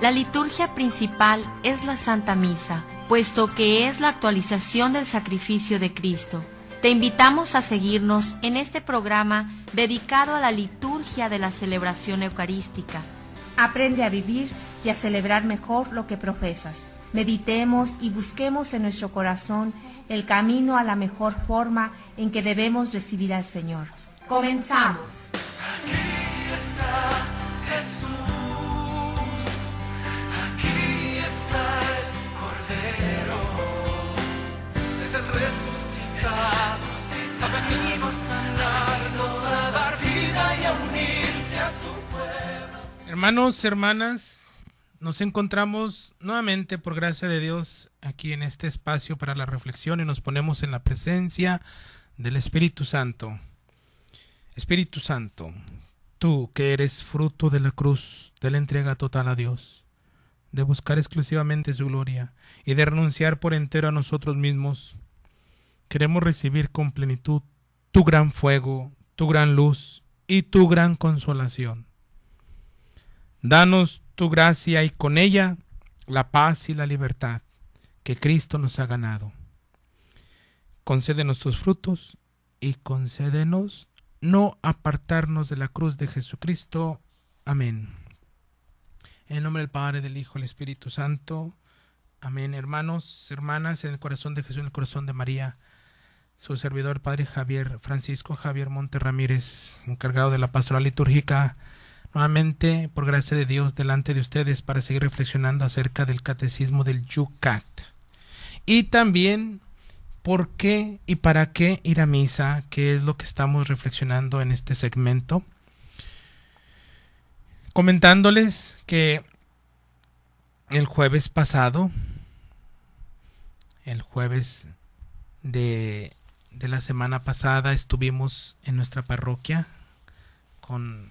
La liturgia principal es la Santa Misa, puesto que es la actualización del sacrificio de Cristo. Te invitamos a seguirnos en este programa dedicado a la liturgia de la celebración eucarística. Aprende a vivir y a celebrar mejor lo que profesas. Meditemos y busquemos en nuestro corazón el camino a la mejor forma en que debemos recibir al Señor. ¡Comenzamos! Aquí está Jesús, aquí está el Cordero, es el resucitado, ha venido a sanarnos, a dar vida y a unirse a su pueblo. Hermanos, hermanas, nos encontramos nuevamente por gracia de Dios aquí en este espacio para la reflexión y nos ponemos en la presencia del Espíritu Santo. Espíritu Santo, tú que eres fruto de la cruz, de la entrega total a Dios, de buscar exclusivamente su gloria y de renunciar por entero a nosotros mismos, queremos recibir con plenitud tu gran fuego, tu gran luz y tu gran consolación. Danos tu gracia y con ella la paz y la libertad que Cristo nos ha ganado. Concédenos tus frutos y concédenos no apartarnos de la cruz de Jesucristo. Amén. En el nombre del Padre, del Hijo y del Espíritu Santo. Amén. Hermanos, hermanas, en el corazón de Jesús, en el corazón de María, su servidor, Padre Francisco Javier Monte Ramírez, encargado de la pastoral litúrgica, nuevamente, por gracia de Dios, delante de ustedes para seguir reflexionando acerca del catecismo del Yucat. Y también, ¿por qué y para qué ir a misa? Que es lo que estamos reflexionando en este segmento. Comentándoles que el jueves pasado, el jueves de la semana pasada, estuvimos en nuestra parroquia con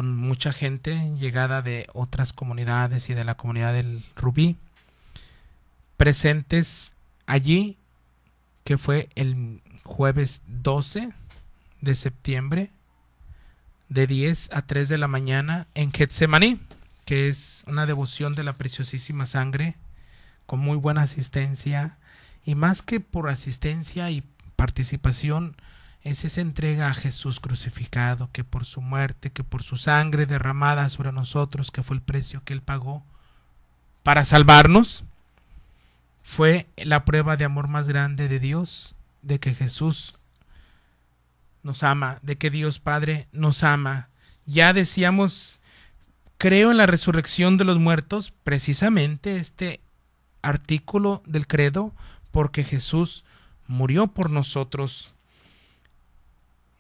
mucha gente llegada de otras comunidades y de la comunidad del Rubí, presentes allí, que fue el jueves 12 de septiembre, de 10 a 3 de la mañana, en Getsemaní, que es una devoción de la preciosísima sangre, con muy buena asistencia, y más que por asistencia y participación, es esa entrega a Jesús crucificado, que por su muerte, que por su sangre derramada sobre nosotros, que fue el precio que Él pagó para salvarnos, fue la prueba de amor más grande de Dios, de que Jesús nos ama, de que Dios Padre nos ama. Ya decíamos, creo en la resurrección de los muertos, precisamente este artículo del credo, porque Jesús murió por nosotros.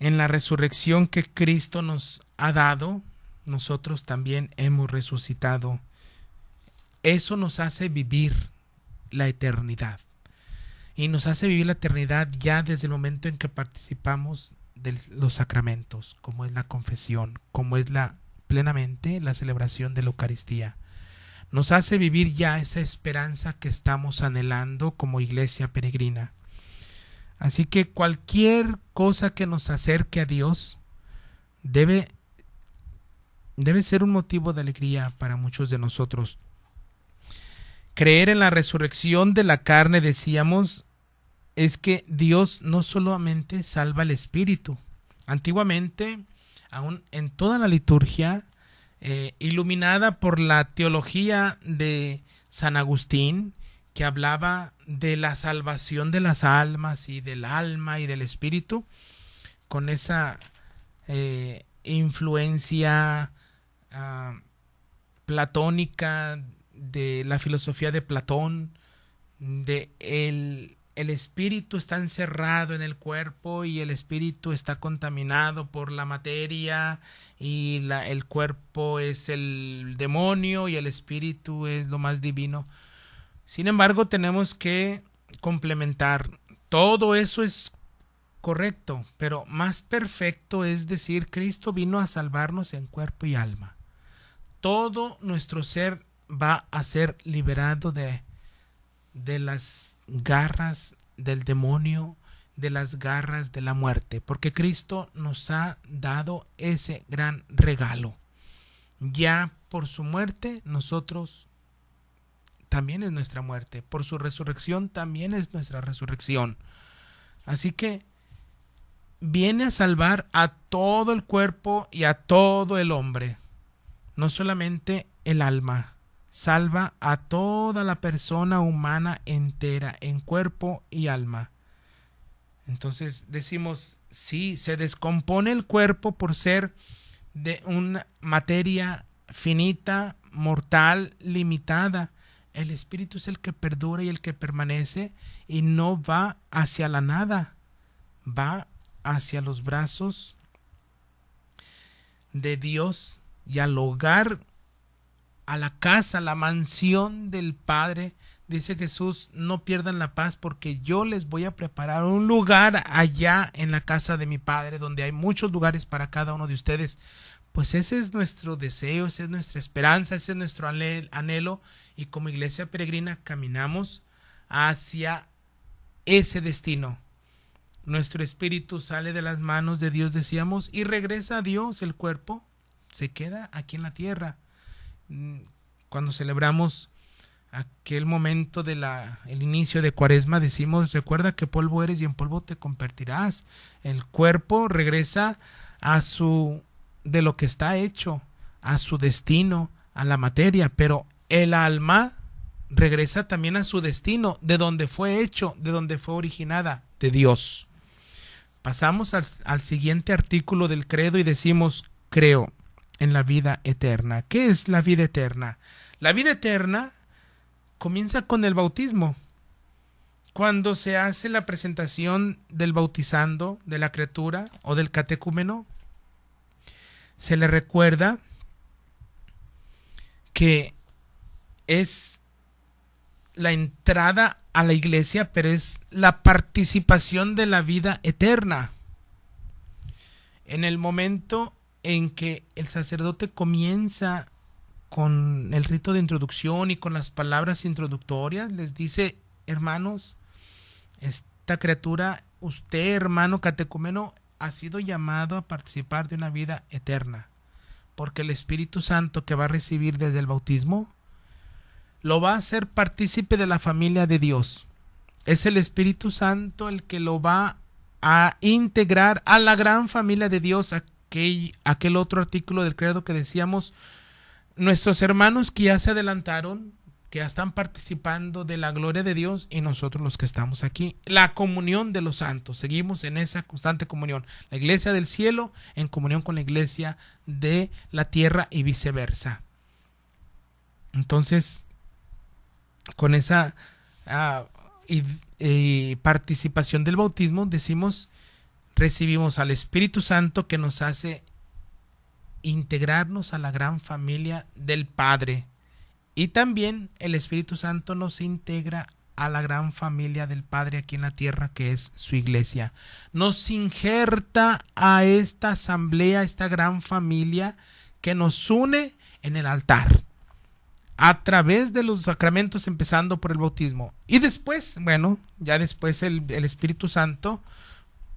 En la resurrección que Cristo nos ha dado, nosotros también hemos resucitado. Eso nos hace vivir la eternidad. Y nos hace vivir la eternidad ya desde el momento en que participamos de los sacramentos, como es la confesión, como es plenamente la celebración de la Eucaristía. Nos hace vivir ya esa esperanza que estamos anhelando como iglesia peregrina. Así que cualquier cosa que nos acerque a Dios debe ser un motivo de alegría para muchos de nosotros. Creer en la resurrección de la carne, decíamos, es que Dios no solamente salva el espíritu. Antiguamente, aún en toda la liturgia, iluminada por la teología de San Agustín, que hablaba de la salvación de las almas y del alma y del espíritu, con esa influencia platónica de la filosofía de Platón, de el espíritu está encerrado en el cuerpo y el espíritu está contaminado por la materia y el cuerpo es el demonio y el espíritu es lo más divino. Sin embargo, tenemos que complementar. Todo eso es correcto, pero más perfecto es decir, Cristo vino a salvarnos en cuerpo y alma. Todo nuestro ser va a ser liberado de las garras del demonio, de las garras de la muerte, porque Cristo nos ha dado ese gran regalo Ya por su muerte, nosotros también es nuestra muerte. Por su resurrección, también es nuestra resurrección. Así que viene a salvar a todo el cuerpo y a todo el hombre. No solamente el alma. Salva a toda la persona humana entera, en cuerpo y alma. Entonces decimos, sí, se descompone el cuerpo por ser de una materia finita, mortal, limitada. El espíritu es el que perdura y el que permanece y no va hacia la nada, va hacia los brazos de Dios y al hogar, a la casa, la mansión del Padre. Dice Jesús, no pierdan la paz porque yo les voy a preparar un lugar allá en la casa de mi Padre, donde hay muchos lugares para cada uno de ustedes. Pues ese es nuestro deseo, esa es nuestra esperanza, ese es nuestro anhelo, y como iglesia peregrina caminamos hacia ese destino. Nuestro espíritu sale de las manos de Dios, decíamos, y regresa a Dios. El cuerpo se queda aquí en la tierra. Cuando celebramos aquel momento de el inicio de Cuaresma, decimos, recuerda que polvo eres y en polvo te convertirás. El cuerpo regresa de lo que está hecho, a su destino, a la materia, pero el alma regresa también a su destino, de donde fue hecho, de donde fue originada, de Dios. Pasamos al siguiente artículo del credo y decimos, creo en la vida eterna. ¿Qué es la vida eterna? La vida eterna comienza con el bautismo. Cuando se hace la presentación del bautizando, de la criatura o del catecúmeno, se le recuerda que es la entrada a la iglesia, pero es la participación de la vida eterna. En el momento en que el sacerdote comienza con el rito de introducción y con las palabras introductorias, les dice, hermanos, esta criatura, usted, hermano catecúmeno, ha sido llamado a participar de una vida eterna, porque el Espíritu Santo que va a recibir desde el bautismo lo va a hacer partícipe de la familia de Dios. Es el Espíritu Santo el que lo va a integrar a la gran familia de Dios. Aquel otro artículo del credo que decíamos, nuestros hermanos que ya se adelantaron, que ya están participando de la gloria de Dios, y nosotros los que estamos aquí, la comunión de los santos, seguimos en esa constante comunión, la iglesia del cielo en comunión con la iglesia de la tierra y viceversa. Entonces, con esa participación del bautismo, decimos, recibimos al Espíritu Santo que nos hace integrarnos a la gran familia del Padre. Y también el Espíritu Santo nos integra a la gran familia del Padre aquí en la tierra, que es su iglesia. Nos injerta a esta asamblea, esta gran familia que nos une en el altar, a través de los sacramentos, empezando por el bautismo. Y después, bueno, ya después el Espíritu Santo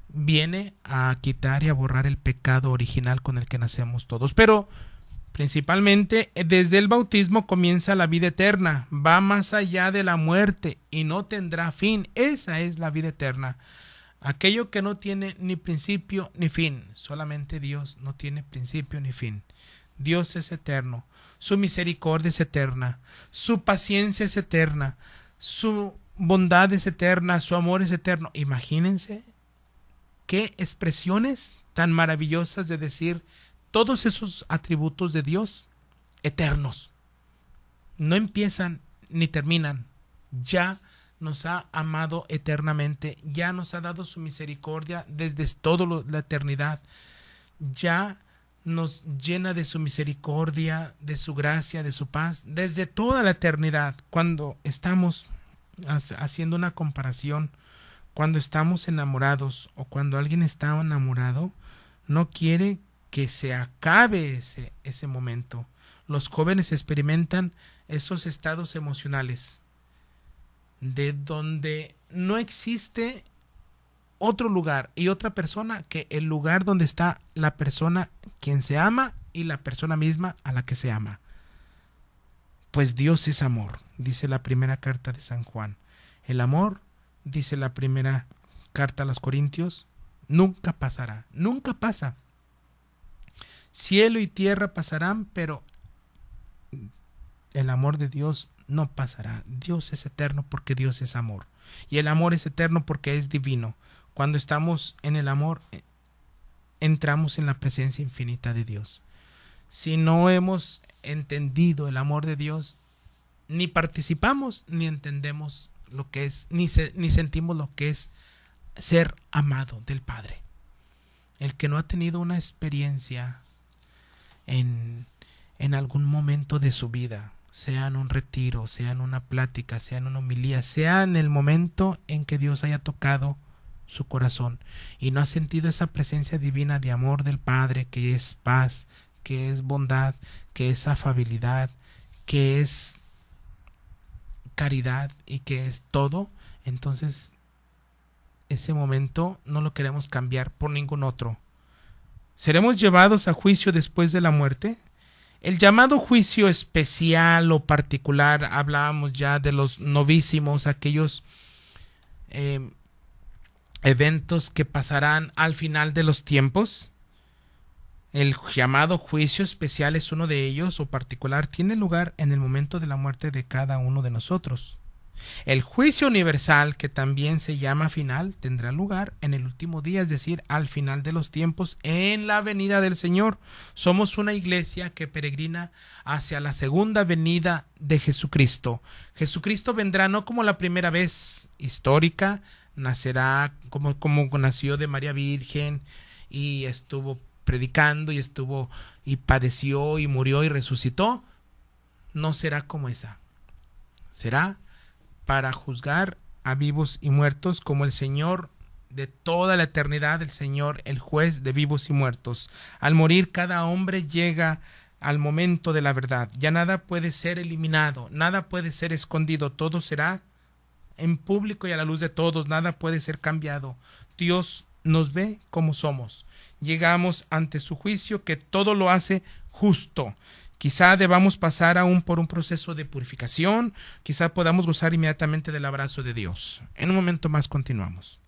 viene a quitar y a borrar el pecado original con el que nacemos todos. Pero principalmente desde el bautismo comienza la vida eterna, va más allá de la muerte y no tendrá fin. Esa es la vida eterna, aquello que no tiene ni principio ni fin. Solamente Dios no tiene principio ni fin. Dios es eterno, su misericordia es eterna, su paciencia es eterna, su bondad es eterna, su amor es eterno. Imagínense qué expresiones tan maravillosas de decir todos esos atributos de Dios eternos. No empiezan ni terminan. Ya nos ha amado eternamente. Ya nos ha dado su misericordia desde toda la eternidad. Ya nos llena de su misericordia, de su gracia, de su paz, desde toda la eternidad. Cuando estamos haciendo una comparación, cuando estamos enamorados o cuando alguien está enamorado, no quiere que se acabe ese momento. Los jóvenes experimentan esos estados emocionales de donde no existe otro lugar y otra persona que el lugar donde está la persona quien se ama y la persona misma a la que se ama. Pues Dios es amor, dice la primera carta de San Juan. El amor, dice la primera carta a los Corintios, nunca pasará, nunca pasa. Cielo y tierra pasarán, pero el amor de Dios no pasará. Dios es eterno porque Dios es amor. Y el amor es eterno porque es divino. Cuando estamos en el amor, entramos en la presencia infinita de Dios. Si no hemos entendido el amor de Dios, ni participamos, ni entendemos lo que es, ni sentimos lo que es ser amado del Padre. El que no ha tenido una experiencia en algún momento de su vida, sea en un retiro, sea en una plática, sea en una homilía, sea en el momento en que Dios haya tocado su corazón y no ha sentido esa presencia divina de amor del Padre, que es paz, que es bondad, que es afabilidad, que es caridad y que es todo, entonces ese momento no lo queremos cambiar por ningún otro. ¿Seremos llevados a juicio después de la muerte? El llamado juicio especial o particular, hablábamos ya de los novísimos, aquellos eventos que pasarán al final de los tiempos. El llamado juicio especial es uno de ellos o particular, tiene lugar en el momento de la muerte de cada uno de nosotros. El juicio universal, que también se llama final, tendrá lugar en el último día, es decir, al final de los tiempos, en la venida del Señor. Somos una iglesia que peregrina hacia la segunda venida de Jesucristo. Jesucristo vendrá no como la primera vez histórica, nacerá como nació de María Virgen y estuvo predicando y padeció y murió y resucitó. No será como esa. Será para juzgar a vivos y muertos como el Señor de toda la eternidad, el Señor, el juez de vivos y muertos. Al morir cada hombre llega al momento de la verdad. Ya nada puede ser eliminado, nada puede ser escondido, todo será en público y a la luz de todos, nada puede ser cambiado. Dios nos ve como somos. Llegamos ante su juicio que todo lo hace justo. Quizá debamos pasar aún por un proceso de purificación, quizá podamos gozar inmediatamente del abrazo de Dios. En un momento más continuamos.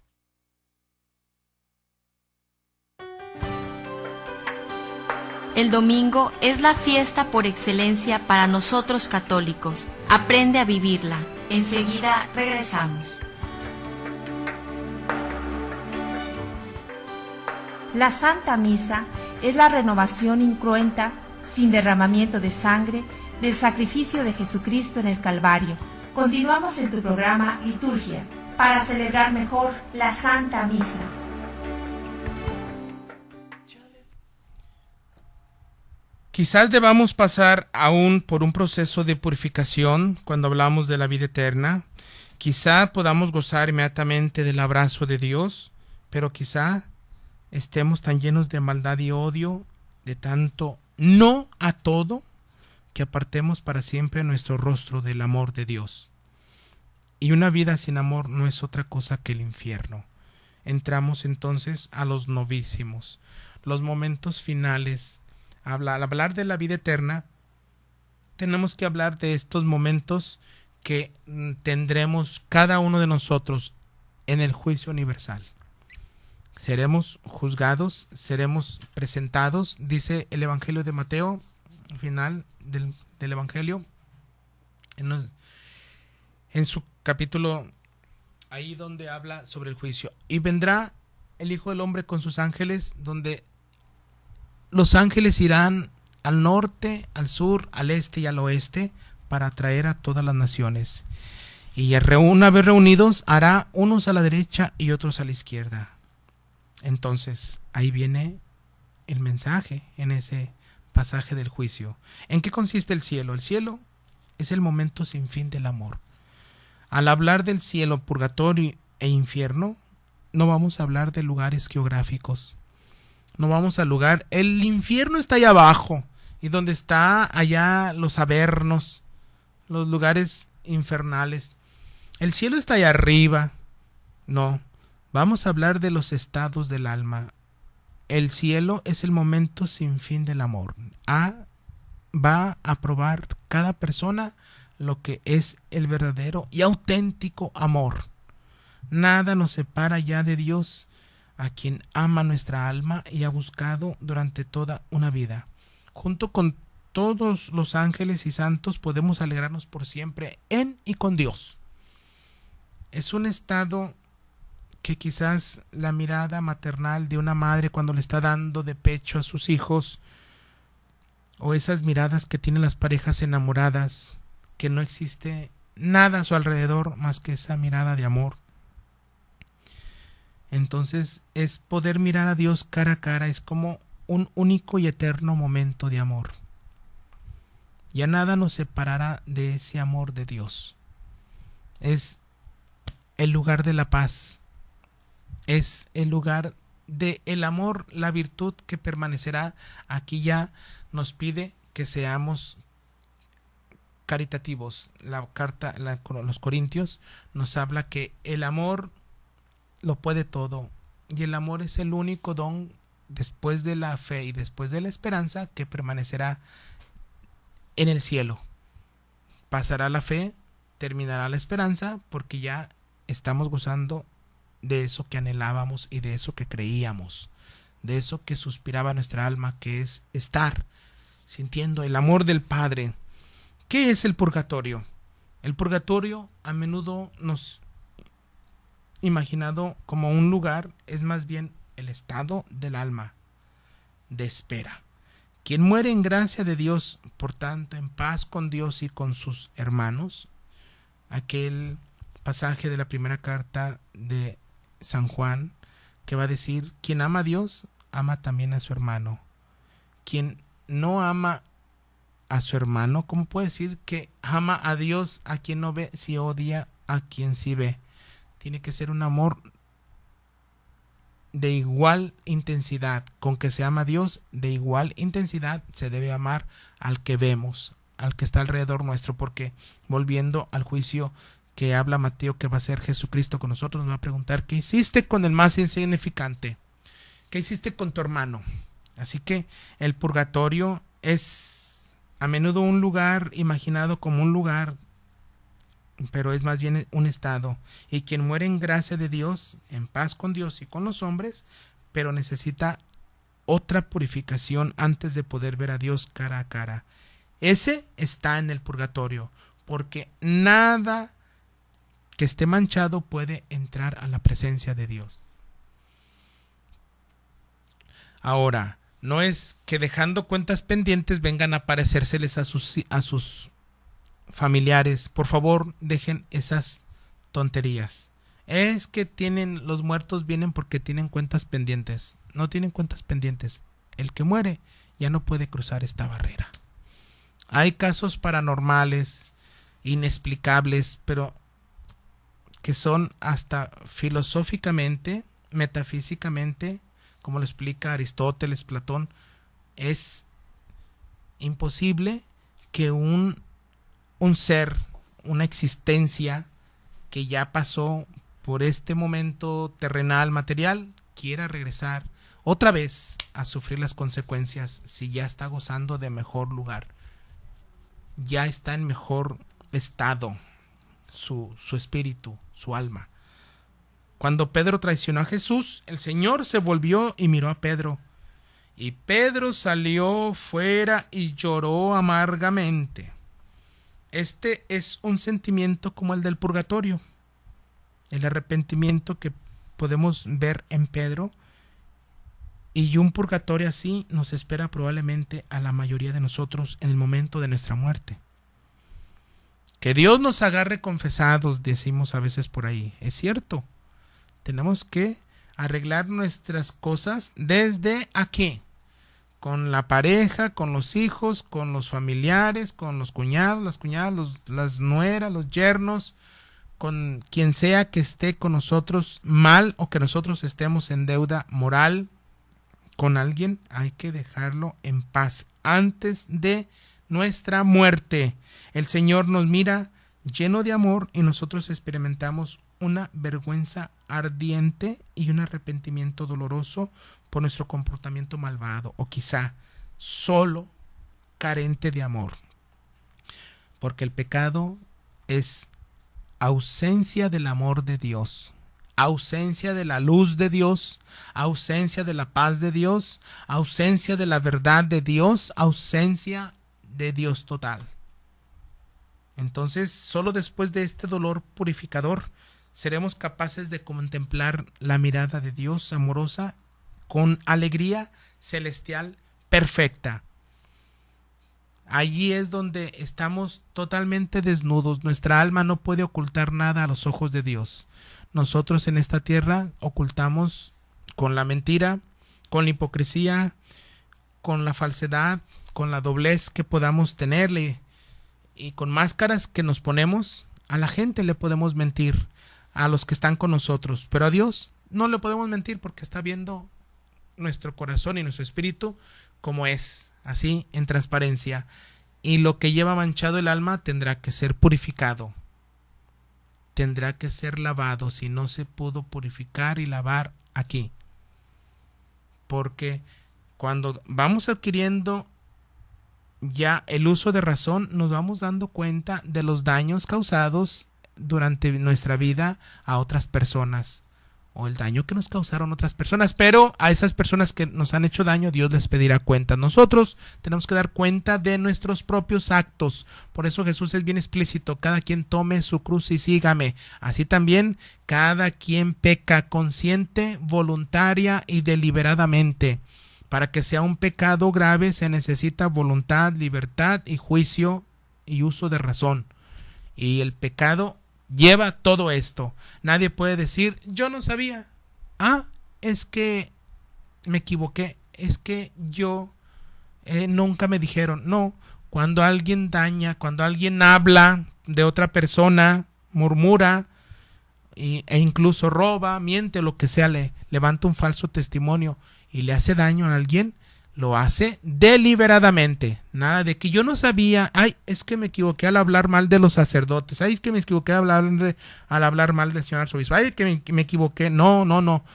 El domingo es la fiesta por excelencia para nosotros católicos. Aprende a vivirla. Enseguida regresamos. La Santa Misa es la renovación incruenta, sin derramamiento de sangre, del sacrificio de Jesucristo en el Calvario. Continuamos en tu programa Liturgia, para celebrar mejor la Santa Misa. Quizás debamos pasar aún por un proceso de purificación cuando hablamos de la vida eterna. Quizá podamos gozar inmediatamente del abrazo de Dios, pero quizá estemos tan llenos de maldad y odio, de tanto no a todo, que apartemos para siempre nuestro rostro del amor de Dios. Y una vida sin amor no es otra cosa que el infierno. Entramos entonces a los novísimos, los momentos finales. Al hablar de la vida eterna, tenemos que hablar de estos momentos que tendremos cada uno de nosotros en el juicio universal. Seremos juzgados, seremos presentados, dice el Evangelio de Mateo, al final del Evangelio, en su capítulo, ahí donde habla sobre el juicio. Y vendrá el Hijo del Hombre con sus ángeles, donde los ángeles irán al norte, al sur, al este y al oeste, para atraer a todas las naciones. Y una vez reunidos, hará unos a la derecha y otros a la izquierda. Entonces, ahí viene el mensaje en ese pasaje del juicio. ¿En qué consiste el cielo? El cielo es el momento sin fin del amor. Al hablar del cielo, purgatorio e infierno, no vamos a hablar de lugares geográficos. No vamos al lugar. El infierno está allá abajo, y donde está allá los avernos, los lugares infernales. El cielo está allá arriba. No. Vamos a hablar de los estados del alma. el cielo es el momento sin fin del amor. Va a probar cada persona lo que es el verdadero y auténtico amor. Nada nos separa ya de Dios, a quien ama nuestra alma y ha buscado durante toda una vida. Junto con todos los ángeles y santos podemos alegrarnos por siempre en y con Dios. Es un estado que quizás la mirada maternal de una madre cuando le está dando de pecho a sus hijos, o esas miradas que tienen las parejas enamoradas, que no existe nada a su alrededor más que esa mirada de amor. Entonces es poder mirar a Dios cara a cara, es como un único y eterno momento de amor. Ya nada nos separará de ese amor de Dios. Es el lugar de la paz, es el lugar del amor, la virtud que permanecerá. Aquí ya nos pide que seamos caritativos. La carta, los Corintios, nos habla que el amor lo puede todo, y el amor es el único don después de la fe y después de la esperanza que permanecerá en el cielo. Pasará la fe, terminará la esperanza, porque ya estamos gozando de eso que anhelábamos y de eso que creíamos, de eso que suspiraba nuestra alma, que es estar sintiendo el amor del Padre. ¿Qué es el purgatorio? El purgatorio a menudo nos imaginado como un lugar, es más bien el estado del alma de espera. Quien muere en gracia de Dios, por tanto, en paz con Dios y con sus hermanos, aquel pasaje de la primera carta de San Juan, que va a decir, quien ama a Dios, ama también a su hermano. Quien no ama a su hermano, ¿cómo puede decir que ama a Dios a quien no ve si odia a quien sí ve? Tiene que ser un amor de igual intensidad. Con que se ama a Dios, de igual intensidad se debe amar al que vemos, al que está alrededor nuestro, porque volviendo al juicio que habla Mateo, que va a ser Jesucristo con nosotros, nos va a preguntar, ¿qué hiciste con el más insignificante? ¿Qué hiciste con tu hermano? Así que el purgatorio es a menudo un lugar imaginado como un lugar, pero es más bien un estado. Y quien muere en gracia de Dios, en paz con Dios y con los hombres, pero necesita otra purificación antes de poder ver a Dios cara a cara. Ese está en el purgatorio, porque nada que esté manchado puede entrar a la presencia de Dios. Ahora, no es que dejando cuentas pendientes vengan a aparecérseles a sus familiares. Por favor, dejen esas tonterías. Es que los muertos vienen porque tienen cuentas pendientes. No tienen cuentas pendientes. El que muere ya no puede cruzar esta barrera. Hay casos paranormales, inexplicables, pero que son hasta filosóficamente, metafísicamente, como lo explica Aristóteles, Platón, es imposible que un ser, una existencia que ya pasó por este momento terrenal, material, quiera regresar otra vez a sufrir las consecuencias si ya está gozando de mejor lugar, ya está en mejor estado su espíritu, su alma. Cuando Pedro traicionó a Jesús, el Señor se volvió y miró a Pedro, y Pedro salió fuera y lloró amargamente. Este es un sentimiento como el del purgatorio, el arrepentimiento que podemos ver en Pedro, y un purgatorio así nos espera probablemente a la mayoría de nosotros en el momento de nuestra muerte. Que Dios nos agarre confesados, decimos a veces por ahí, es cierto. Tenemos que arreglar nuestras cosas desde aquí, con la pareja, con los hijos, con los familiares, con los cuñados, las cuñadas, las nueras, los yernos, con quien sea que esté con nosotros mal o que nosotros estemos en deuda moral con alguien. Hay que dejarlo en paz antes de nuestra muerte. El Señor nos mira lleno de amor y nosotros experimentamos una vergüenza ardiente y un arrepentimiento doloroso por nuestro comportamiento malvado, o quizá solo carente de amor. Porque el pecado es ausencia del amor de Dios, ausencia de la luz de Dios, ausencia de la paz de Dios, ausencia de la verdad de Dios, ausencia de Dios total. Entonces, solo después de este dolor purificador seremos capaces de contemplar la mirada de Dios amorosa con alegría celestial perfecta. Allí es donde estamos totalmente desnudos. Nuestra alma no puede ocultar nada a los ojos de Dios. Nosotros en esta tierra ocultamos con la mentira, con la hipocresía, con la falsedad, con la doblez que podamos tenerle, y con máscaras que nos ponemos. A la gente le podemos mentir, a los que están con nosotros, pero a Dios no le podemos mentir, porque está viendo nuestro corazón y nuestro espíritu como es, así en transparencia. Y lo que lleva manchado el alma tendrá que ser purificado, tendrá que ser lavado, si no se pudo purificar y lavar aquí. Porque cuando vamos adquiriendo ya el uso de razón, nos vamos dando cuenta de los daños causados durante nuestra vida a otras personas, o el daño que nos causaron otras personas. Pero a esas personas que nos han hecho daño, Dios les pedirá cuenta. Nosotros tenemos que dar cuenta de nuestros propios actos. Por eso Jesús es bien explícito: cada quien tome su cruz y sígame. Así también cada quien peca consciente, voluntaria y deliberadamente. Para que sea un pecado grave se necesita voluntad, libertad y juicio y uso de razón. Y el pecado lleva todo esto. Nadie puede decir: yo no sabía. Es que me equivoqué. Es que yo nunca me dijeron. No, cuando alguien daña, cuando alguien habla de otra persona, murmura e incluso roba, miente, lo que sea, le levanta un falso testimonio y le hace daño a alguien, lo hace deliberadamente. Nada de que yo no sabía, es que me equivoqué al hablar mal de los sacerdotes, es que me equivoqué al hablar mal del señor arzobispo, que me equivoqué. No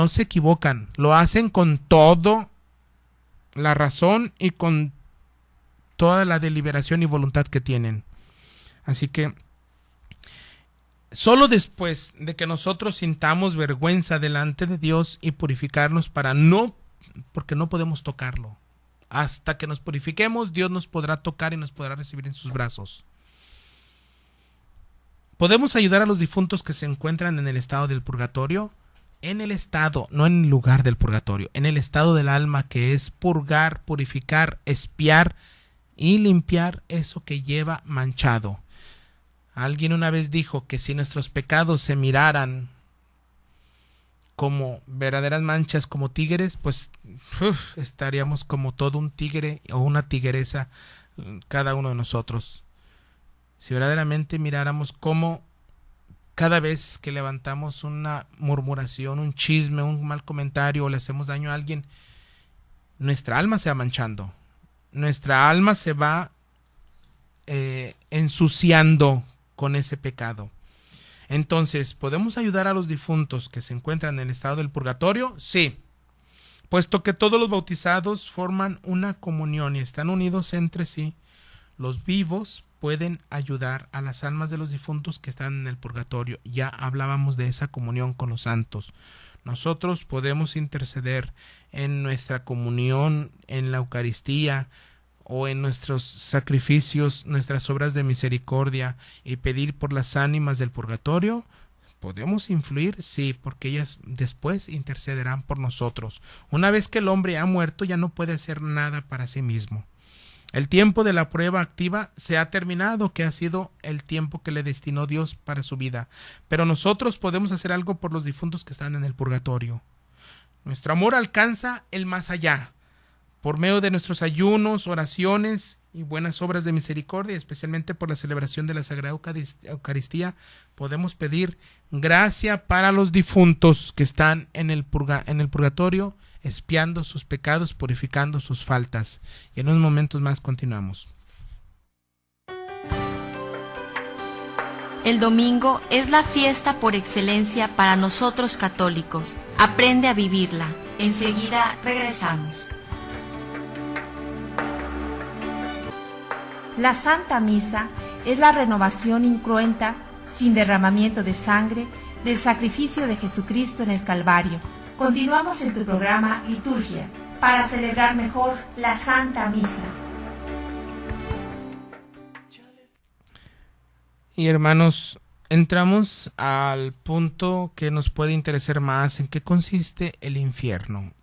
se equivocan, lo hacen con toda la razón y con toda la deliberación y voluntad que tienen. Así que solo después de que nosotros sintamos vergüenza delante de Dios y purificarnos porque no podemos tocarlo. Hasta que nos purifiquemos, Dios nos podrá tocar y nos podrá recibir en sus brazos. ¿Podemos ayudar a los difuntos que se encuentran en el estado del purgatorio? En el estado, no en el lugar del purgatorio, en el estado del alma, que es purgar, purificar, expiar y limpiar eso que lleva manchado. Alguien una vez dijo que si nuestros pecados se miraran como verdaderas manchas, como tigres, pues estaríamos como todo un tigre o una tigresa cada uno de nosotros. Si verdaderamente miráramos cómo cada vez que levantamos una murmuración, un chisme, un mal comentario o le hacemos daño a alguien, nuestra alma se va manchando, nuestra alma se va ensuciando con ese pecado. Entonces, ¿podemos ayudar a los difuntos que se encuentran en el estado del purgatorio? Sí, puesto que todos los bautizados forman una comunión y están unidos entre sí. Los vivos pueden ayudar a las almas de los difuntos que están en el purgatorio. Ya hablábamos de esa comunión con los santos. Nosotros podemos interceder en nuestra comunión, en la Eucaristía, o en nuestros sacrificios, nuestras obras de misericordia, y pedir por las ánimas del purgatorio. ¿Podemos influir? Sí, porque ellas después intercederán por nosotros. Una vez que el hombre ha muerto, ya no puede hacer nada para sí mismo. El tiempo de la prueba activa se ha terminado, que ha sido el tiempo que le destinó Dios para su vida. Pero nosotros podemos hacer algo por los difuntos que están en el purgatorio. Nuestro amor alcanza el más allá. Por medio de nuestros ayunos, oraciones y buenas obras de misericordia, especialmente por la celebración de la Sagrada Eucaristía, podemos pedir gracia para los difuntos que están en el purgatorio, expiando sus pecados, purificando sus faltas. Y en unos momentos más continuamos. El domingo es la fiesta por excelencia para nosotros católicos. Aprende a vivirla. Enseguida regresamos. La Santa Misa es la renovación incruenta, sin derramamiento de sangre, del sacrificio de Jesucristo en el Calvario. Continuamos en tu programa Liturgia, para celebrar mejor la Santa Misa. Y hermanos, entramos al punto que nos puede interesar más, en qué consiste el infierno.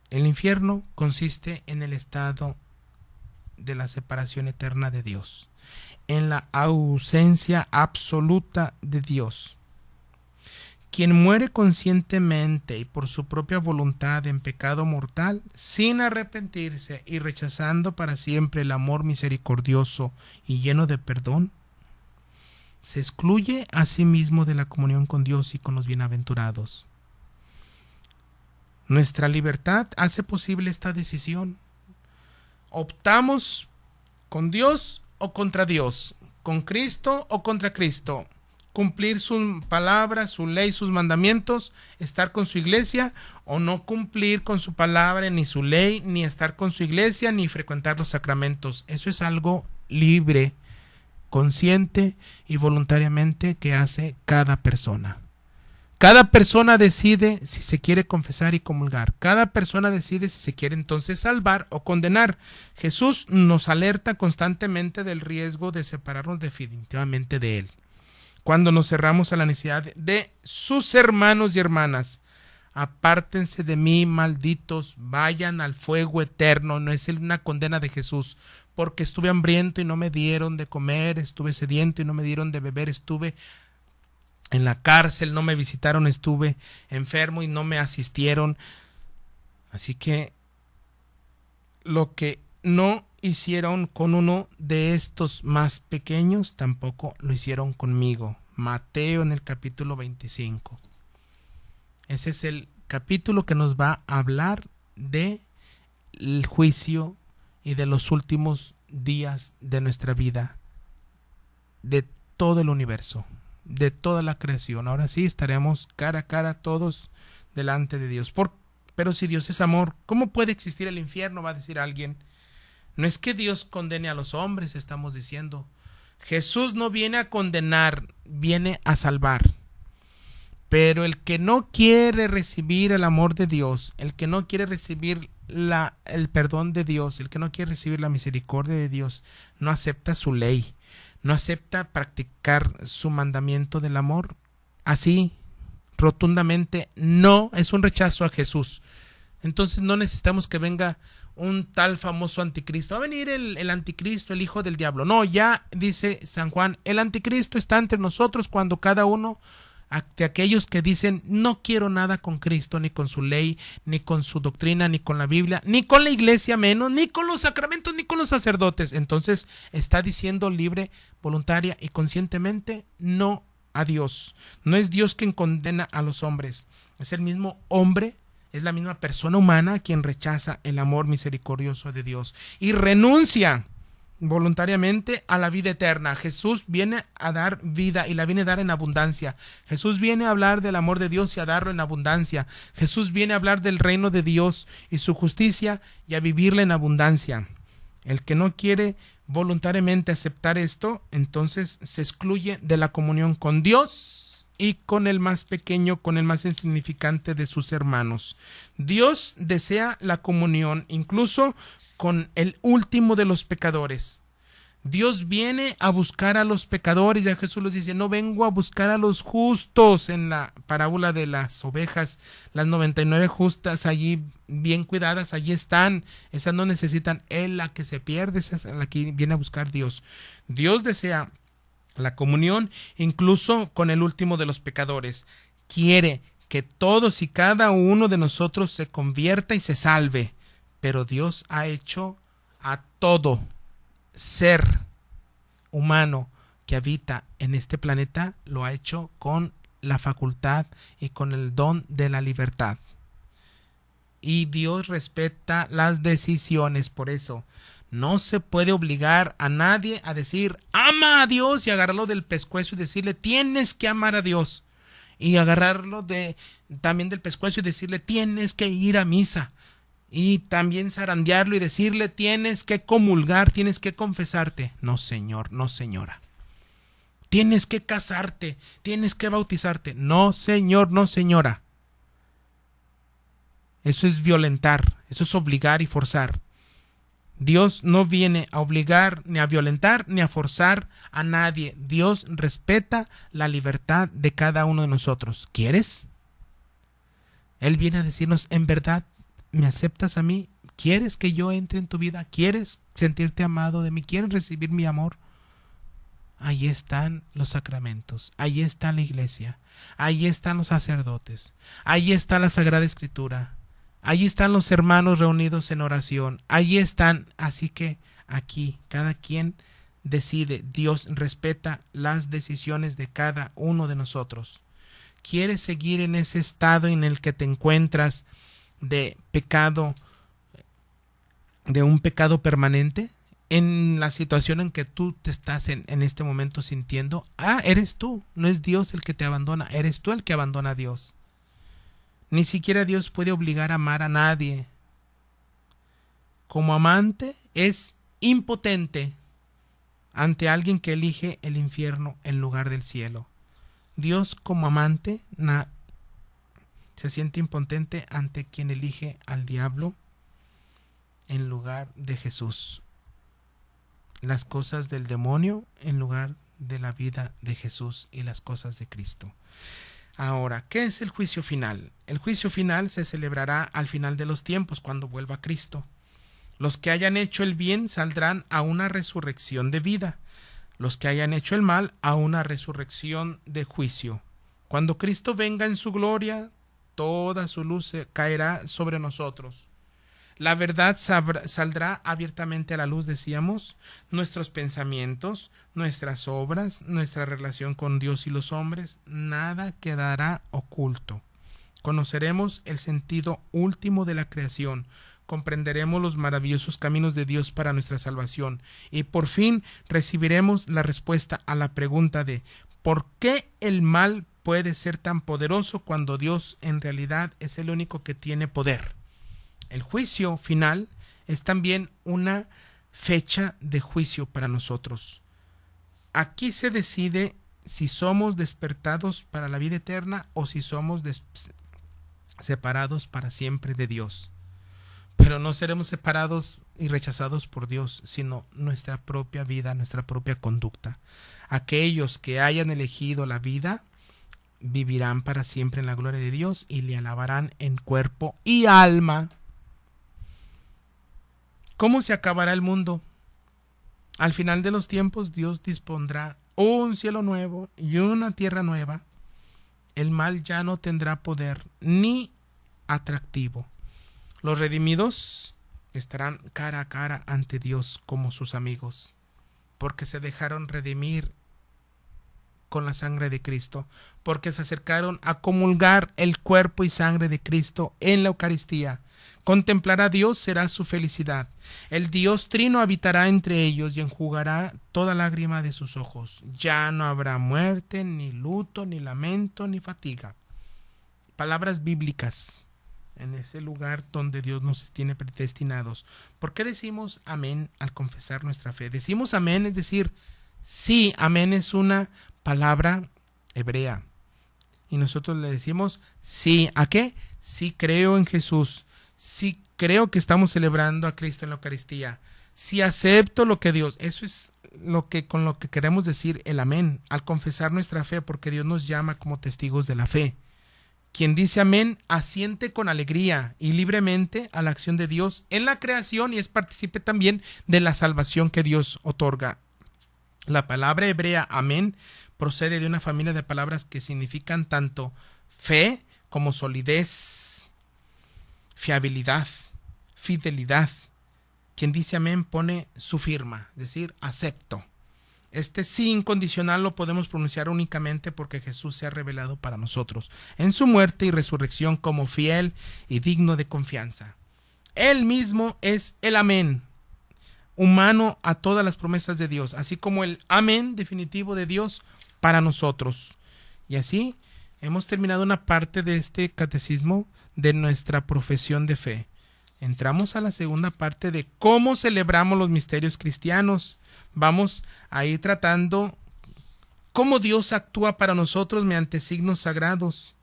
El infierno consiste en el estado de la separación eterna de Dios, en la ausencia absoluta de Dios. Quien muere conscientemente y por su propia voluntad en pecado mortal, sin arrepentirse y rechazando para siempre el amor misericordioso y lleno de perdón, se excluye a sí mismo de la comunión con Dios y con los bienaventurados. Nuestra libertad hace posible esta decisión. Optamos con Dios o contra Dios, con Cristo o contra Cristo, cumplir su palabra, su ley, sus mandamientos, estar con su iglesia o no cumplir con su palabra, ni su ley, ni estar con su iglesia, ni frecuentar los sacramentos. Eso es algo libre, consciente y voluntariamente que hace cada persona. Cada persona decide si se quiere confesar y comulgar. Cada persona decide si se quiere entonces salvar o condenar. Jesús nos alerta constantemente del riesgo de separarnos definitivamente de Él. Cuando nos cerramos a la necesidad de sus hermanos y hermanas, apártense de mí, malditos, vayan al fuego eterno. No es una condena de Jesús, porque estuve hambriento y no me dieron de comer, estuve sediento y no me dieron de beber, estuve en la cárcel, no me visitaron, estuve enfermo y no me asistieron. Así que lo que no hicieron con uno de estos más pequeños, tampoco lo hicieron conmigo. Mateo en el capítulo 25. Ese es el capítulo que nos va a hablar de el juicio y de los últimos días de nuestra vida, de todo el universo, de toda la creación. Ahora sí estaremos cara a cara todos delante de Dios. Pero si Dios es amor, ¿cómo puede existir el infierno?, va a decir alguien. No es que Dios condene a los hombres, estamos diciendo. Jesús no viene a condenar, viene a salvar. Pero el que no quiere recibir el amor de Dios, el que no quiere recibir el perdón de Dios, el que no quiere recibir la misericordia de Dios, no acepta su ley, no acepta practicar su mandamiento del amor. Así, rotundamente, no, es un rechazo a Jesús. Entonces no necesitamos que venga un tal famoso anticristo. Va a venir el anticristo, el hijo del diablo. No, ya dice San Juan, el anticristo está entre nosotros cuando cada uno de aquellos que dicen no quiero nada con Cristo, ni con su ley, ni con su doctrina, ni con la Biblia, ni con la iglesia menos, ni con los sacramentos, ni con los sacerdotes. Entonces está diciendo libre, voluntaria y conscientemente no a Dios. No es Dios quien condena a los hombres, es el mismo hombre, es la misma persona humana quien rechaza el amor misericordioso de Dios y renuncia voluntariamente a la vida eterna. Jesús viene a dar vida y la viene a dar en abundancia. Jesús viene a hablar del amor de Dios y a darlo en abundancia. Jesús viene a hablar del reino de Dios y su justicia y a vivirla en abundancia. El que no quiere voluntariamente aceptar esto, entonces se excluye de la comunión con Dios y con el más pequeño, con el más insignificante de sus hermanos. Dios desea la comunión incluso con el último de los pecadores. Dios viene a buscar a los pecadores. Ya Jesús les dice, no vengo a buscar a los justos. En la parábola de las ovejas, las 99 justas allí bien cuidadas, allí están. Esas no necesitan. Él, la que se pierde, esa es la que viene a buscar Dios. Dios desea la comunión incluso con el último de los pecadores. Quiere que todos y cada uno de nosotros se convierta y se salve. Pero Dios ha hecho a todo ser humano que habita en este planeta, lo ha hecho con la facultad y con el don de la libertad. Y Dios respeta las decisiones, por eso no se puede obligar a nadie a decir ama a Dios y agarrarlo del pescuezo y decirle tienes que amar a Dios. y agarrarlo también del pescuezo y decirle, tienes que ir a misa. Y también zarandearlo y decirle, tienes que comulgar, tienes que confesarte. No, señor, no, señora. Tienes que casarte, tienes que bautizarte. No, señor, no, señora. Eso es violentar, eso es obligar y forzar. Dios no viene a obligar, ni a violentar, ni a forzar a nadie. Dios respeta la libertad de cada uno de nosotros. ¿Quieres? Él viene a decirnos, en verdad, ¿me aceptas a mí? ¿Quieres que yo entre en tu vida? ¿Quieres sentirte amado de mí? ¿Quieres recibir mi amor? Ahí están los sacramentos, ahí está la iglesia, ahí están los sacerdotes, ahí está la Sagrada Escritura, ahí están los hermanos reunidos en oración, ahí están. Así que aquí cada quien decide. Dios respeta las decisiones de cada uno de nosotros. ¿Quieres seguir en ese estado en el que te encuentras de pecado, de un pecado permanente? En la situación en que tú te estás en este momento sintiendo, eres tú, no es Dios el que te abandona, eres tú el que abandona a Dios. Ni siquiera Dios puede obligar a amar a nadie. Como amante es impotente ante alguien que elige el infierno en lugar del cielo. Dios como amante se siente impotente ante quien elige al diablo en lugar de Jesús. Las cosas del demonio en lugar de la vida de Jesús y las cosas de Cristo. Ahora, ¿qué es el juicio final? El juicio final se celebrará al final de los tiempos, cuando vuelva Cristo. Los que hayan hecho el bien saldrán a una resurrección de vida. Los que hayan hecho el mal a una resurrección de juicio. Cuando Cristo venga en su gloria, toda su luz caerá sobre nosotros. La verdad saldrá abiertamente a la luz, decíamos. Nuestros pensamientos, nuestras obras, nuestra relación con Dios y los hombres, nada quedará oculto. Conoceremos el sentido último de la creación, comprenderemos los maravillosos caminos de Dios para nuestra salvación y por fin recibiremos la respuesta a la pregunta de ¿por qué el mal puede ser tan poderoso cuando Dios en realidad es el único que tiene poder? El juicio final es también una fecha de juicio para nosotros. Aquí se decide si somos despertados para la vida eterna o si somos separados para siempre de Dios. Pero no seremos separados y rechazados por Dios, sino nuestra propia vida, nuestra propia conducta. Aquellos que hayan elegido la vida vivirán para siempre en la gloria de Dios y le alabarán en cuerpo y alma. ¿Cómo se acabará el mundo? Al final de los tiempos Dios dispondrá un cielo nuevo y una tierra nueva. El mal ya no tendrá poder ni atractivo. Los redimidos estarán cara a cara ante Dios como sus amigos, porque se dejaron redimir con la sangre de Cristo, porque se acercaron a comulgar el cuerpo y sangre de Cristo en la Eucaristía. Contemplar a Dios será su felicidad. El Dios Trino habitará entre ellos y enjugará toda lágrima de sus ojos. Ya no habrá muerte, ni luto, ni lamento, ni fatiga. Palabras bíblicas en ese lugar donde Dios nos tiene predestinados. ¿Por qué decimos amén al confesar nuestra fe? Decimos amén, es decir, sí, amén es una palabra hebrea. Y nosotros le decimos sí, ¿a qué? Sí creo en Jesús. Sí creo que estamos celebrando a Cristo en la Eucaristía. Sí acepto lo que Dios. Eso es con lo que queremos decir el amén al confesar nuestra fe, porque Dios nos llama como testigos de la fe. Quien dice amén asiente con alegría y libremente a la acción de Dios en la creación y es partícipe también de la salvación que Dios otorga. La palabra hebrea amén procede de una familia de palabras que significan tanto fe como solidez, fiabilidad, fidelidad. Quien dice amén pone su firma, es decir, acepto. Este sí incondicional lo podemos pronunciar únicamente porque Jesús se ha revelado para nosotros en su muerte y resurrección como fiel y digno de confianza. Él mismo es el amén humano a todas las promesas de Dios, así como el amén definitivo de Dios para nosotros. Y así hemos terminado una parte de este catecismo de nuestra profesión de fe. Entramos a la segunda parte de cómo celebramos los misterios cristianos. Vamos a ir tratando cómo Dios actúa para nosotros mediante signos sagrados.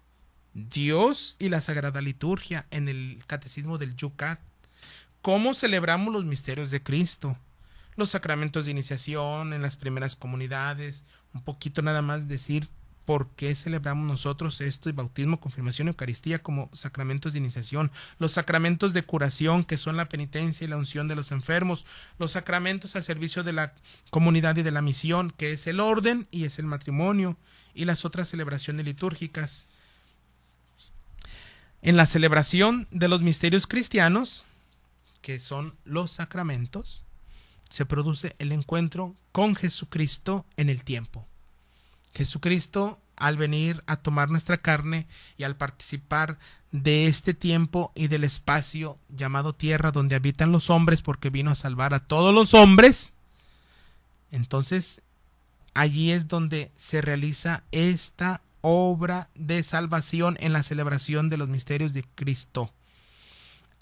Dios y la Sagrada Liturgia en el Catecismo del Yucat. Cómo celebramos los misterios de Cristo. Los sacramentos de iniciación en las primeras comunidades. Un poquito nada más decir por qué celebramos nosotros esto, y bautismo, confirmación y Eucaristía como sacramentos de iniciación. Los sacramentos de curación, que son la penitencia y la unción de los enfermos. Los sacramentos al servicio de la comunidad y de la misión, que es el orden y es el matrimonio. Y las otras celebraciones litúrgicas. En la celebración de los misterios cristianos, que son los sacramentos, se produce el encuentro con Jesucristo en el tiempo. Jesucristo, al venir a tomar nuestra carne y al participar de este tiempo y del espacio llamado tierra donde habitan los hombres, porque vino a salvar a todos los hombres, entonces allí es donde se realiza esta obra de salvación en la celebración de los misterios de Cristo.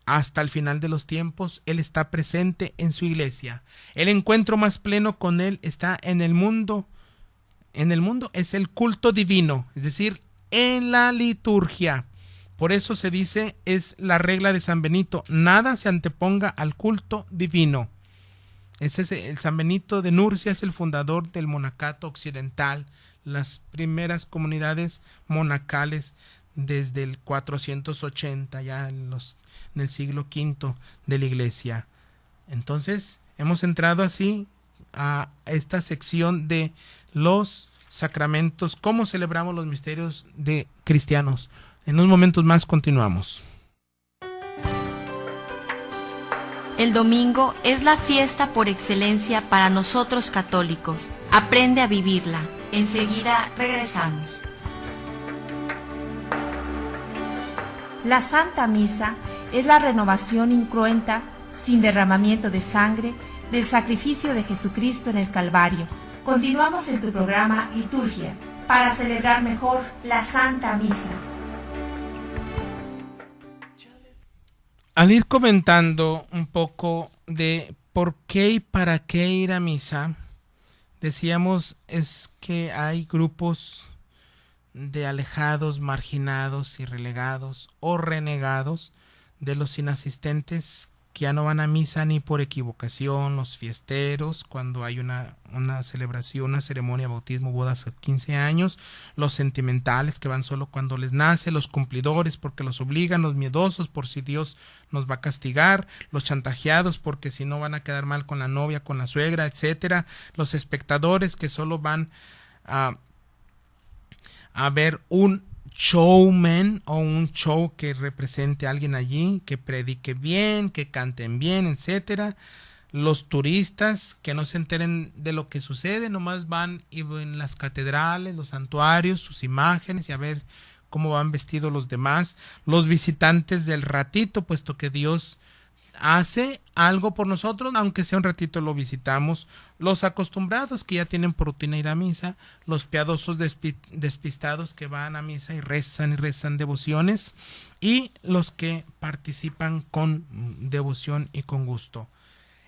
Hasta el final de los tiempos, Él está presente en su iglesia. El encuentro más pleno con Él está en el mundo. En el mundo es el culto divino, es decir, en la liturgia. Por eso se dice, es la regla de San Benito, nada se anteponga al culto divino. Ese es el San Benito de Nurcia, es el fundador del monacato occidental, las primeras comunidades monacales desde el 480, ya en el siglo V de la iglesia. Entonces, hemos entrado así a esta sección de los sacramentos, cómo celebramos los misterios de cristianos. En unos momentos más continuamos. El domingo es la fiesta por excelencia para nosotros católicos. Aprende a vivirla. Enseguida regresamos. La Santa Misa es la renovación incruenta, sin derramamiento de sangre, del sacrificio de Jesucristo en el Calvario. Continuamos en tu programa Liturgia, para celebrar mejor la Santa Misa. Al ir comentando un poco de por qué y para qué ir a misa, decíamos es que hay grupos de alejados, marginados y relegados o renegados de los inasistentes que ya no van a misa ni por equivocación, los fiesteros cuando hay una celebración, una ceremonia, bautismo, bodas o 15 años, los sentimentales que van solo cuando les nace, los cumplidores porque los obligan, los miedosos por si Dios nos va a castigar, los chantajeados porque si no van a quedar mal con la novia, con la suegra, etcétera, los espectadores que solo van a ver un showman o un show que represente a alguien allí, que predique bien, que canten bien, etcétera. Los turistas que no se enteren de lo que sucede, nomás van y ven las catedrales, los santuarios, sus imágenes y a ver cómo van vestidos los demás. Los visitantes del ratito, puesto que Dios hace algo por nosotros, aunque sea un ratito lo visitamos. Los acostumbrados que ya tienen por rutina ir a misa, los piadosos despistados que van a misa y rezan devociones, y los que participan con devoción y con gusto.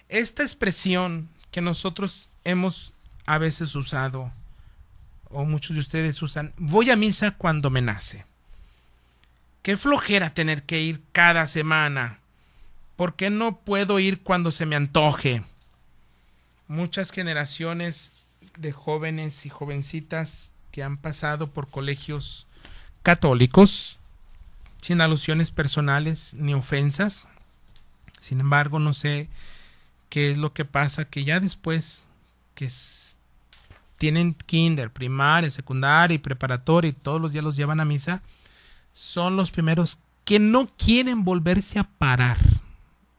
Esta expresión que nosotros hemos a veces usado, o muchos de ustedes usan, voy a misa cuando me nace. Qué flojera tener que ir cada semana. ¿Por qué no puedo ir cuando se me antoje? Muchas generaciones de jóvenes y jovencitas que han pasado por colegios católicos, sin alusiones personales ni ofensas. Sin embargo, no sé qué es lo que pasa, que ya después que tienen kinder, primaria, secundaria y preparatoria y todos los días los llevan a misa, son los primeros que no quieren volverse a parar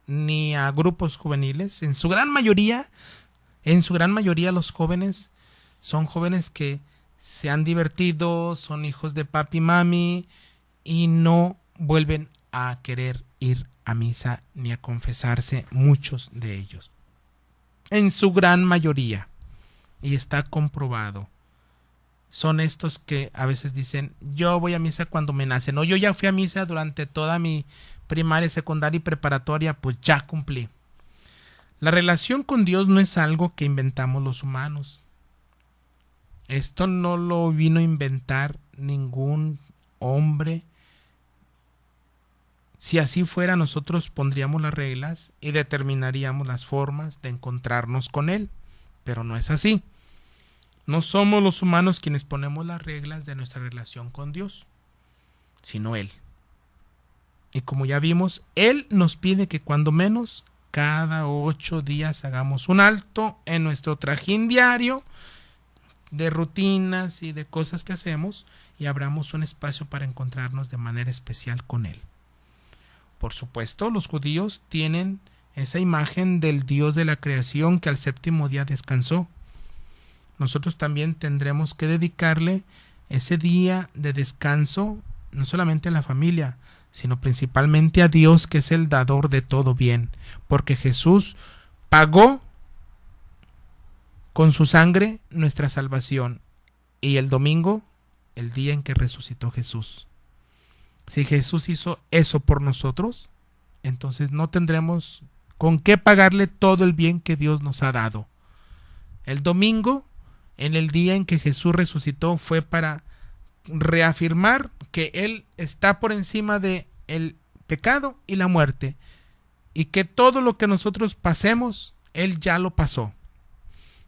ni a grupos juveniles. En su gran mayoría los jóvenes son jóvenes que se han divertido, son hijos de papi y mami y no vuelven a querer ir a misa ni a confesarse, muchos de ellos. En su gran mayoría, y está comprobado. son estos que a veces dicen, yo voy a misa cuando me nacen, o yo ya fui a misa durante toda mi primaria, secundaria y preparatoria, pues ya cumplí. La relación con Dios no es algo que inventamos los humanos. Esto no lo vino a inventar ningún hombre. Si así fuera, nosotros pondríamos las reglas y determinaríamos las formas de encontrarnos con Él, pero no es así. No somos los humanos quienes ponemos las reglas de nuestra relación con Dios, sino Él. Y como ya vimos, Él nos pide que cuando menos cada 8 días hagamos un alto en nuestro trajín diario de rutinas y de cosas que hacemos y abramos un espacio para encontrarnos de manera especial con Él. Por supuesto, los judíos tienen esa imagen del Dios de la creación que al séptimo día descansó. Nosotros también tendremos que dedicarle ese día de descanso no solamente a la familia, sino principalmente a Dios, que es el dador de todo bien, porque Jesús pagó con su sangre nuestra salvación, y el domingo, el día en que resucitó Jesús. Si Jesús hizo eso por nosotros, entonces no tendremos con qué pagarle todo el bien que Dios nos ha dado. El domingo, en el día en que Jesús resucitó, fue para reafirmar que Él está por encima de el pecado y la muerte, y que todo lo que nosotros pasemos, Él ya lo pasó.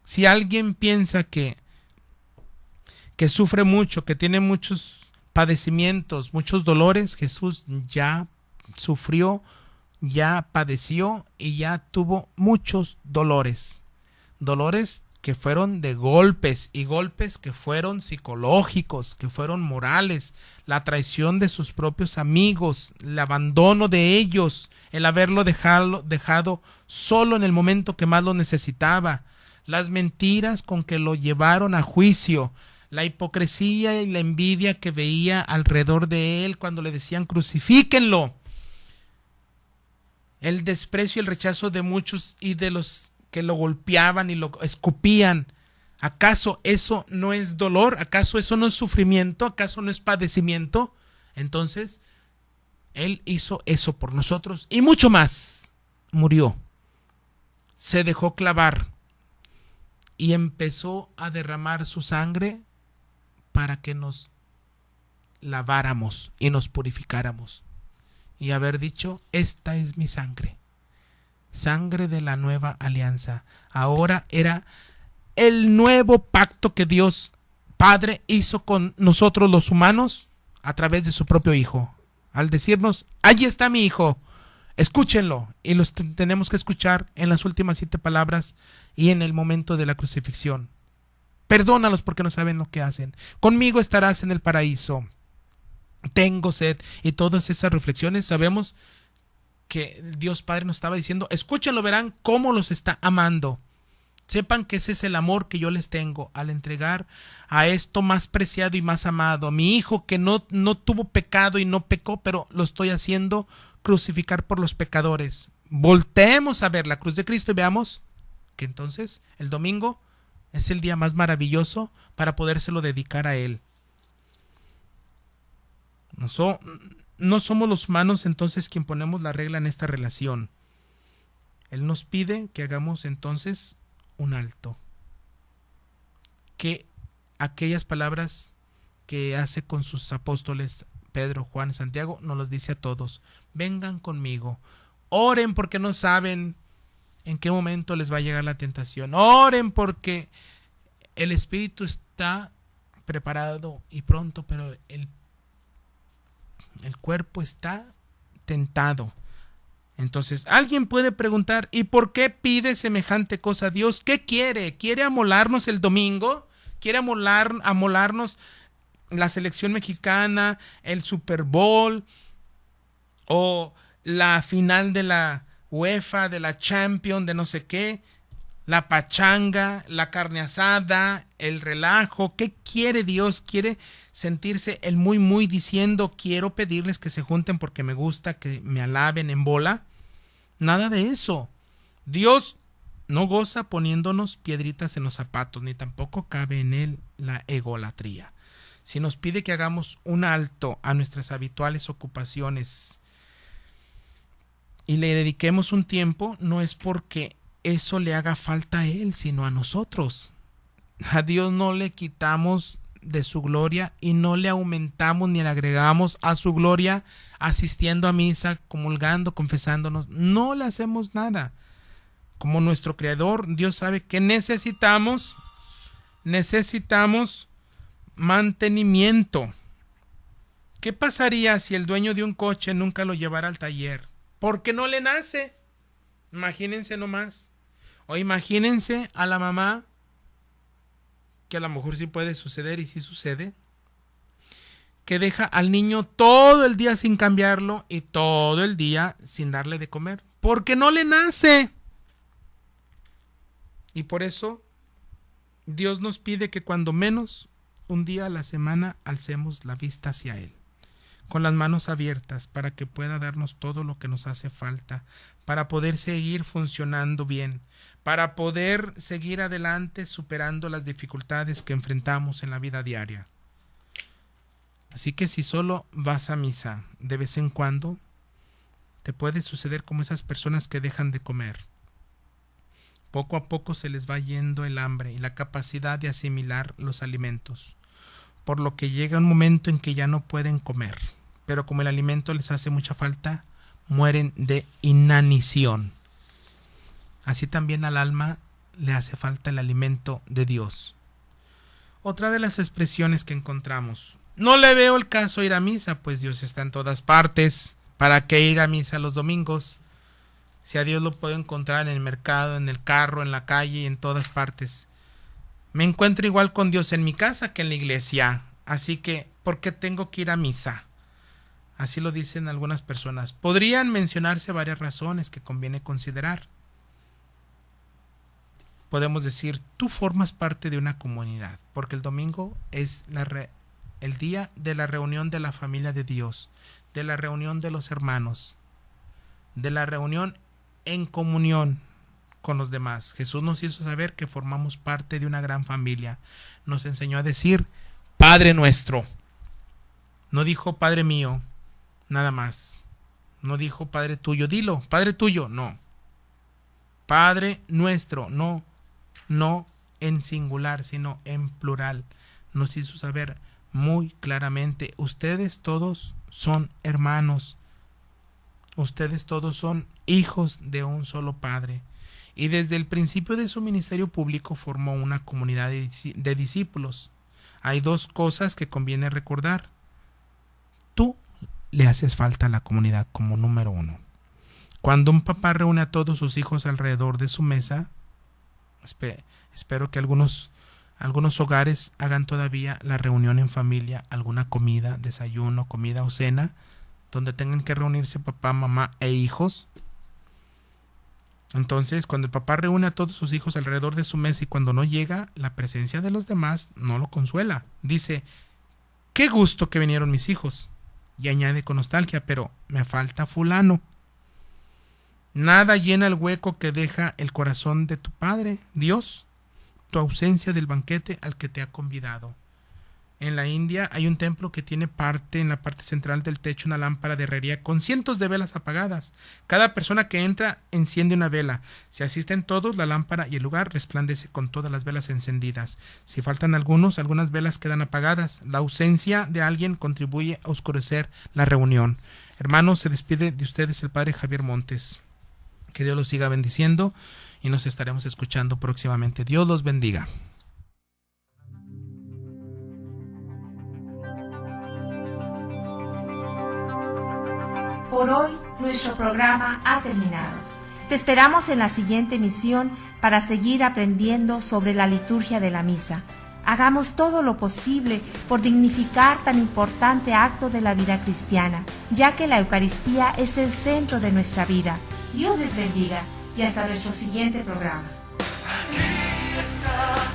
Si alguien piensa que sufre mucho, que tiene muchos padecimientos, muchos dolores, Jesús ya sufrió, ya padeció y ya tuvo muchos dolores. Dolores que fueron de golpes, y golpes que fueron psicológicos, que fueron morales, la traición de sus propios amigos, el abandono de ellos, el haberlo dejado solo en el momento que más lo necesitaba, las mentiras con que lo llevaron a juicio, la hipocresía y la envidia que veía alrededor de él cuando le decían crucifíquenlo, el desprecio y el rechazo de muchos y de los que lo golpeaban y lo escupían. ¿Acaso eso no es dolor? ¿Acaso eso no es sufrimiento? ¿Acaso no es padecimiento? Entonces, Él hizo eso por nosotros y mucho más. Murió, se dejó clavar y empezó a derramar su sangre para que nos laváramos y nos purificáramos. Y haber dicho, esta es mi sangre. Sangre de la nueva alianza. Ahora era el nuevo pacto que Dios Padre hizo con nosotros los humanos a través de su propio Hijo. Al decirnos, allí está mi Hijo, escúchenlo. Y los tenemos que escuchar en las últimas 7 palabras y en el momento de la crucifixión. Perdónalos porque no saben lo que hacen. Conmigo estarás en el paraíso. Tengo sed. Y todas esas reflexiones sabemos que Dios Padre nos estaba diciendo, escúchenlo, verán cómo los está amando. Sepan que ese es el amor que yo les tengo al entregar a esto más preciado y más amado, a mi Hijo que no tuvo pecado y no pecó, pero lo estoy haciendo crucificar por los pecadores. Volteemos a ver la cruz de Cristo y veamos que entonces el domingo es el día más maravilloso para podérselo dedicar a Él. No somos los humanos entonces quien ponemos la regla en esta relación. Él nos pide que hagamos entonces un alto. Que aquellas palabras que hace con sus apóstoles Pedro, Juan y Santiago nos los dice a todos. Vengan conmigo. Oren porque no saben en qué momento les va a llegar la tentación. Oren porque el espíritu está preparado y pronto, pero el cuerpo está tentado. Entonces, alguien puede preguntar, ¿y por qué pide semejante cosa a Dios? ¿Qué quiere? ¿Quiere amolarnos el domingo? ¿Quiere amolarnos la selección mexicana, el Super Bowl o la final de la UEFA, de la Champions, de no sé qué? La pachanga, la carne asada, el relajo. ¿Qué quiere Dios? ¿Quiere sentirse el muy diciendo, quiero pedirles que se junten porque me gusta que me alaben en bola? Nada de eso. Dios no goza poniéndonos piedritas en los zapatos, ni tampoco cabe en él la egolatría. Si nos pide que hagamos un alto a nuestras habituales ocupaciones y le dediquemos un tiempo, no es porque eso le haga falta a él, sino a nosotros. A Dios no le quitamos de su gloria y no le aumentamos ni le agregamos a su gloria asistiendo a misa, comulgando, confesándonos. No le hacemos nada. Como nuestro Creador, Dios sabe que necesitamos mantenimiento. ¿Qué pasaría si el dueño de un coche nunca lo llevara al taller? Porque no le nace. Imagínense nomás. O imagínense a la mamá, que a lo mejor sí puede suceder y sí sucede, que deja al niño todo el día sin cambiarlo y todo el día sin darle de comer. Porque no le nace. Y por eso Dios nos pide que cuando menos un día a la semana alcemos la vista hacia Él, con las manos abiertas para que pueda darnos todo lo que nos hace falta, para poder seguir funcionando bien, para poder seguir adelante superando las dificultades que enfrentamos en la vida diaria. Así que si solo vas a misa de vez en cuando, te puede suceder como esas personas que dejan de comer. Poco a poco se les va yendo el hambre y la capacidad de asimilar los alimentos, por lo que llega un momento en que ya no pueden comer, pero como el alimento les hace mucha falta, mueren de inanición. Así también al alma le hace falta el alimento de Dios. Otra de las expresiones que encontramos: no le veo el caso ir a misa, pues Dios está en todas partes. ¿Para qué ir a misa los domingos? Si a Dios lo puedo encontrar en el mercado, en el carro, en la calle y en todas partes. Me encuentro igual con Dios en mi casa que en la iglesia. Así que, ¿por qué tengo que ir a misa? Así lo dicen algunas personas. Podrían mencionarse varias razones que conviene considerar. Podemos decir, tú formas parte de una comunidad, porque el domingo es el día de la reunión de la familia de Dios, de la reunión de los hermanos, de la reunión en comunión con los demás. Jesús nos hizo saber que formamos parte de una gran familia. Nos enseñó a decir Padre nuestro. No dijo Padre mío, nada más. No dijo Padre tuyo, dilo, Padre tuyo, no. Padre nuestro, no en singular, sino en plural. Nos hizo saber muy claramente, ustedes todos son hermanos. Ustedes todos son hijos de un solo Padre. Y desde el principio de su ministerio público formó una comunidad de discípulos. Hay dos cosas que conviene recordar. Tú le haces falta a la comunidad como número uno. Cuando un papá reúne a todos sus hijos alrededor de su mesa, espero que algunos hogares hagan todavía la reunión en familia, alguna comida, desayuno, comida o cena, donde tengan que reunirse papá, mamá e hijos. Entonces, cuando el papá reúne a todos sus hijos alrededor de su mesa y cuando no llega, la presencia de los demás no lo consuela. Dice, qué gusto que vinieron mis hijos. Y añade con nostalgia, pero me falta fulano. Nada llena el hueco que deja el corazón de tu Padre, Dios, tu ausencia del banquete al que te ha convidado. En la India hay un templo que tiene en la parte central del techo una lámpara de herrería con cientos de velas apagadas. Cada persona que entra enciende una vela. Si asisten todos, la lámpara y el lugar resplandece con todas las velas encendidas. Si faltan algunas velas quedan apagadas. La ausencia de alguien contribuye a oscurecer la reunión. Hermanos, se despide de ustedes el Padre Javier Montes. Que Dios los siga bendiciendo y nos estaremos escuchando próximamente. Dios los bendiga. Por hoy, nuestro programa ha terminado. Te esperamos en la siguiente emisión para seguir aprendiendo sobre la liturgia de la misa. Hagamos todo lo posible por dignificar tan importante acto de la vida cristiana, ya que la Eucaristía es el centro de nuestra vida. Dios les bendiga y hasta nuestro siguiente programa. Aquí está